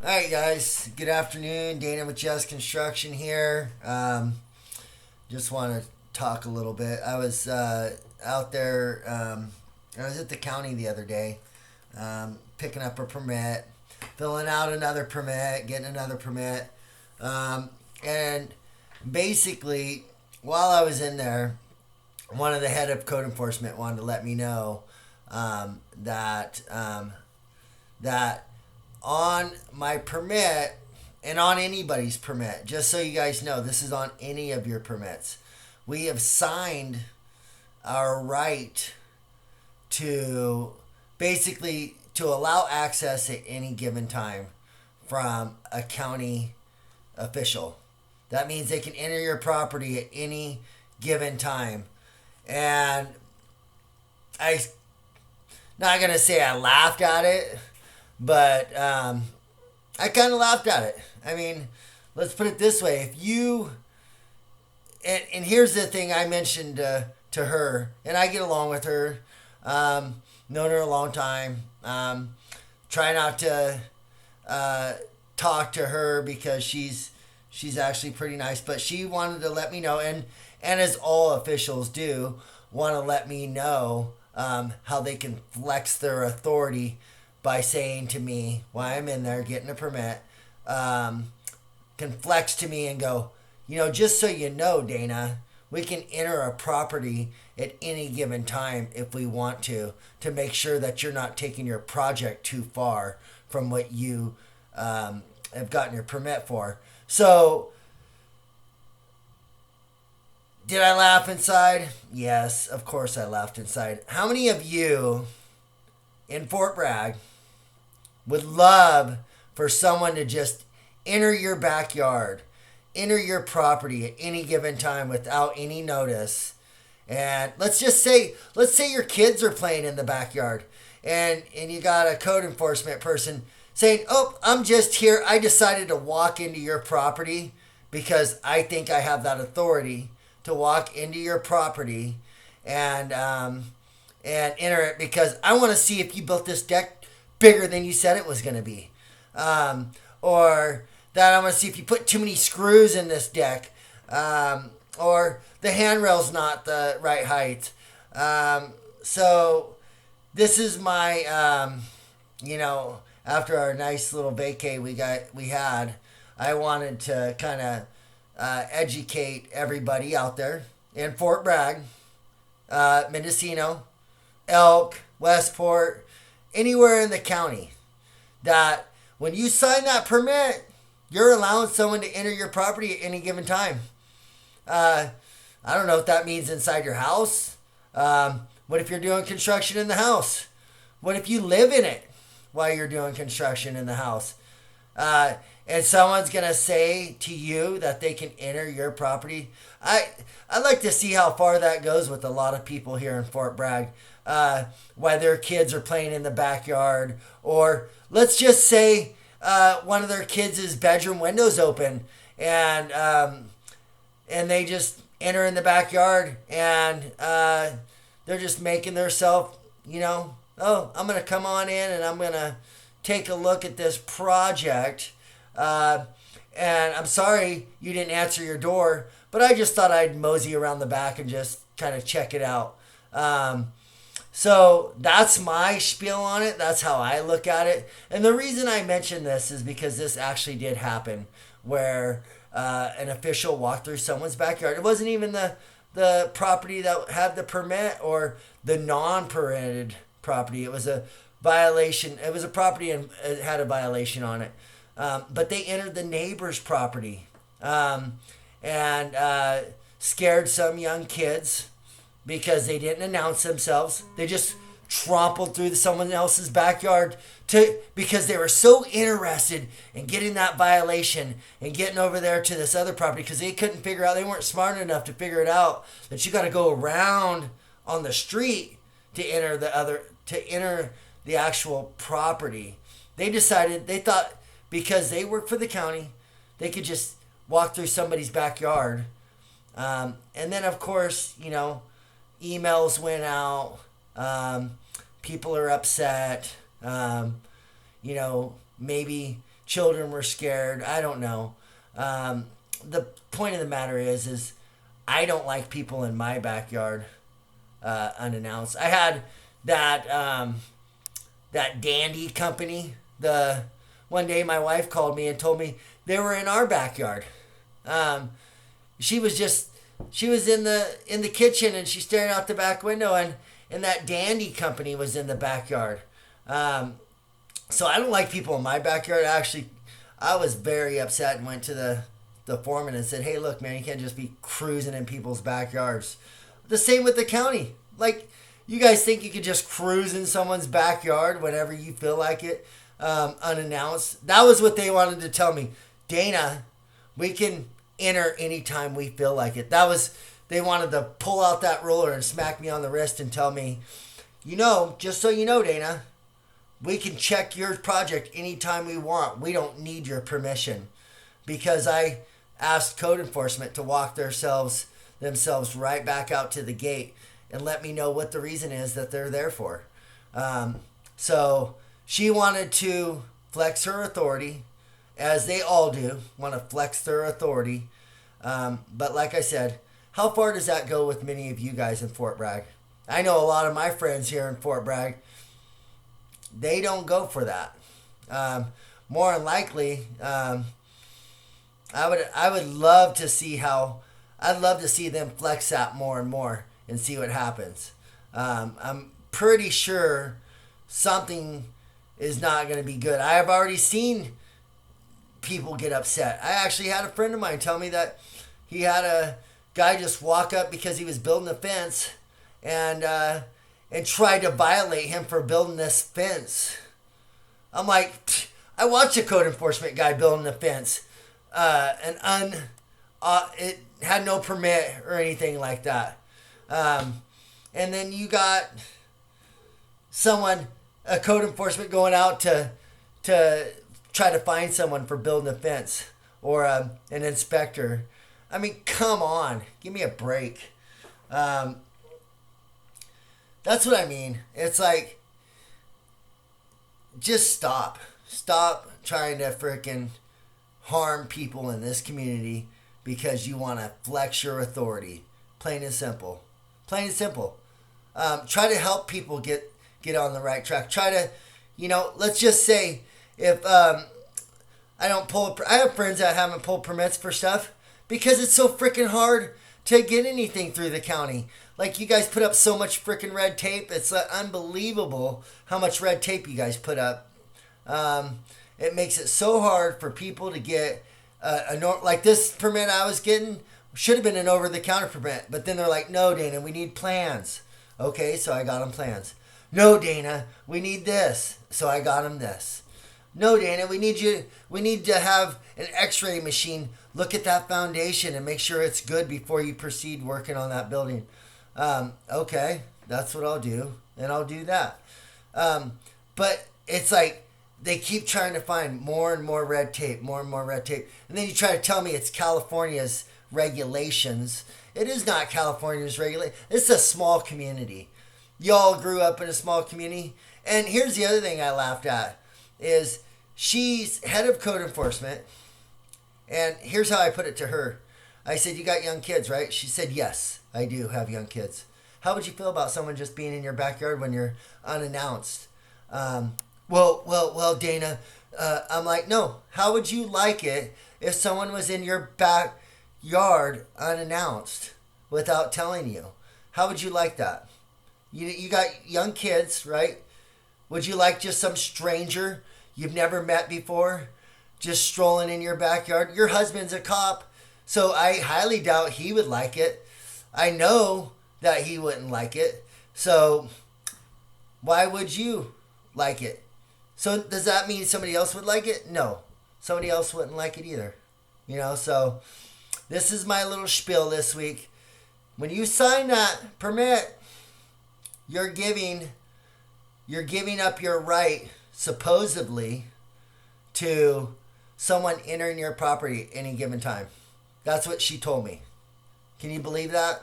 All right, guys. Good afternoon. Dana with Just Construction here. Just want to talk a little bit. I was out there. I was at the county the other day, picking up a permit, filling out another permit, getting another permit, and basically, while I was in there, one of the head of code enforcement wanted to let me know that on my permit and on anybody's permit, just so you guys know, this is on any of your permits. We have signed our right to basically to allow access at any given time from a county official. That means they can enter your property at any given time. And I not gonna say I laughed at it, but I kind of laughed at it. I mean, let's put it this way: if you and here's the thing I mentioned to her, and I get along with her, known her a long time. Try not to talk to her because she's actually pretty nice, but she wanted to let me know, and as all officials do, want to let me know how they can flex their authority by saying to me while I'm in there getting a permit, can flex to me and go, just so you know, Dana, we can enter a property at any given time if we want to make sure that you're not taking your project too far from what you have gotten your permit for. So, did I laugh inside? Yes, of course I laughed inside. How many of you in Fort Bragg would love for someone to just enter your backyard, enter your property at any given time without any notice? And let's say your kids are playing in the backyard and you got a code enforcement person saying, "Oh, I'm just here. I decided to walk into your property because I think I have that authority to walk into your property and enter it because I want to see if you built this deck bigger than you said it was going to be, or that I want to see if you put too many screws in this deck, or the handrail's not the right height." So this is my, after our nice little vacay we had, I wanted to kind of educate everybody out there in Fort Bragg, Mendocino, Elk, Westport, anywhere in the county, that when you sign that permit, you're allowing someone to enter your property at any given time. I don't know if that means inside your house. What if you're doing construction in the house? What if you live in it while you're doing construction in the house? And someone's gonna say to you that they can enter your property. I'd like to see how far that goes with a lot of people here in Fort Bragg. Why their kids are playing in the backyard, or let's just say one of their kids' bedroom windows open, and they just enter in the backyard, and they're just making themselves, oh, I'm gonna come on in and I'm gonna take a look at this project. And I'm sorry you didn't answer your door, but I just thought I'd mosey around the back and just kind of check it out. So that's my spiel on it. That's how I look at it. And the reason I mention this is because this actually did happen, where an official walked through someone's backyard. It wasn't even the property that had the permit or the non-permitted property. It was a violation. It was a property and it had a violation on it. But they entered the neighbor's property, and scared some young kids because they didn't announce themselves. They just trampled through someone else's backyard because they were so interested in getting that violation and getting over there to this other property, because they couldn't figure out, they weren't smart enough to figure it out that you got to go around on the street to enter the actual property. They thought because they work for the county, they could just walk through somebody's backyard. And then, of course, emails went out. People are upset. Maybe children were scared. I don't know. The point of the matter is I don't like people in my backyard unannounced. I had that dandy company. The one day my wife called me and told me they were in our backyard. She was in the kitchen and she's staring out the back window, and that dandy company was in the backyard. So I don't like people in my backyard. Actually, I was very upset and went to the foreman and said, "Hey, look, man, you can't just be cruising in people's backyards." The same with the county. Like, you guys think you could just cruise in someone's backyard whenever you feel like it, unannounced? That was what they wanted to tell me. Dana, we can enter anytime we feel like it. They wanted to pull out that ruler and smack me on the wrist and tell me, just so you know, Dana, we can check your project anytime we want. We don't need your permission. Because I asked code enforcement to walk themselves right back out to the gate and let me know what the reason is that they're there for. So she wanted to flex her authority, as they all do, want to flex their authority. But like I said, how far does that go with many of you guys in Fort Bragg? I know a lot of my friends here in Fort Bragg, they don't go for that. More than likely, I would love to see them flex that more and more and see what happens. I'm pretty sure something is not going to be good. I have already seen people get upset. I actually had a friend of mine tell me that he had a guy just walk up because he was building a fence and tried to violate him for building this fence. I'm like, I watched a code enforcement guy building a fence. It had no permit or anything like that. And then you got a code enforcement going out to try to find someone for building a fence, or an inspector. I mean, come on, give me a break. That's what I mean. It's like, just stop trying to frickin' harm people in this community because you want to flex your authority. Plain and simple. Try to help people get on the right track. Try to, let's just say if I have friends that haven't pulled permits for stuff because it's so freaking hard to get anything through the county. Like, you guys put up so much freaking red tape. It's unbelievable how much red tape you guys put up. It makes it so hard for people to get like this permit I was getting should have been an over-the-counter permit. But then they're like, no, Dana, we need plans. Okay, so I got them plans. No, Dana, we need this. So I got them this. No, Dana, we need to have an x-ray machine look at that foundation and make sure it's good before you proceed working on that building. Okay, that's what I'll do, and I'll do that. But it's like they keep trying to find more and more red tape. And then you try to tell me it's California's regulations. It is not California's regulation. It's a small community. Y'all grew up in a small community. And here's the other thing I laughed at is she's head of code enforcement. And here's how I put it to her. I said, you got young kids, right? She said, yes, I do have young kids. How would you feel about someone just being in your backyard when you're unannounced? Well, Dana, I'm like, no. How would you like it if someone was in your backyard unannounced without telling you? How would you like that? You got young kids, right? Would you like just some stranger you've never met before just strolling in your backyard? Your husband's a cop, so I highly doubt he would like it. I know that he wouldn't like it. So why would you like it? So does that mean somebody else would like it? No. Somebody else wouldn't like it either. So this is my little spiel this week. When you sign that permit, you're giving up your right, supposedly, to someone entering your property at any given time. That's what she told me. Can you believe that?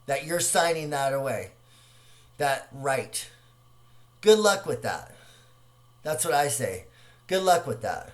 That you're signing that away. That right. Good luck with that. That's what I say. Good luck with that.